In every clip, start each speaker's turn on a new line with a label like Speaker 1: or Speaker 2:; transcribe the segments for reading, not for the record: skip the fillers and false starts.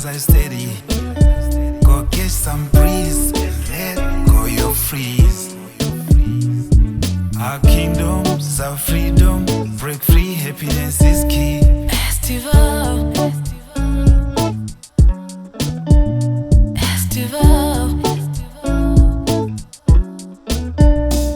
Speaker 1: are steady. Go get some breeze and let go your freeze. Our kingdoms, our freedom, break free, happiness is key.
Speaker 2: Estival, Estival.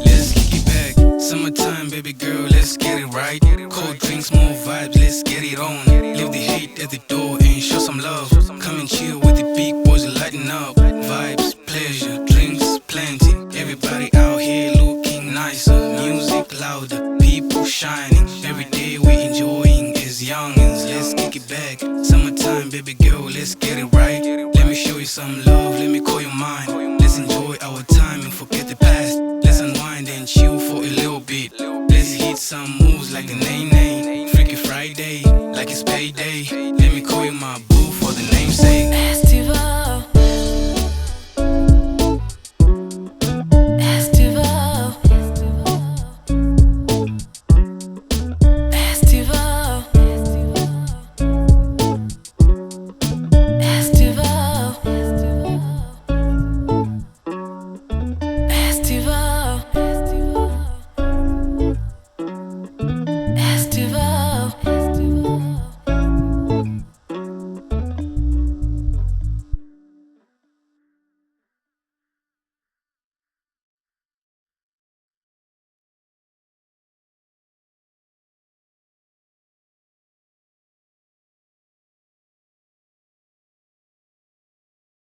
Speaker 3: Let's kick it back, summertime, baby girl, let's get it right. Cold drinks, more vibes, let's get it on. Leave the hate at the door and show some love. Come and chill with the big boys and lighten up. Vibes, pleasure, drinks, plenty. Everybody out here looking nicer. Music louder, people shining. Every day we enjoying as youngins. Let's kick it back, summertime, baby girl, let's get it right. Let me show you some love, let me call your mind. Let's enjoy our time and forget the past. Let's unwind and chill for a little bit. Let's hit some moves like the name. Freaky Friday, like it's payday. Let me call you my boo for the namesake.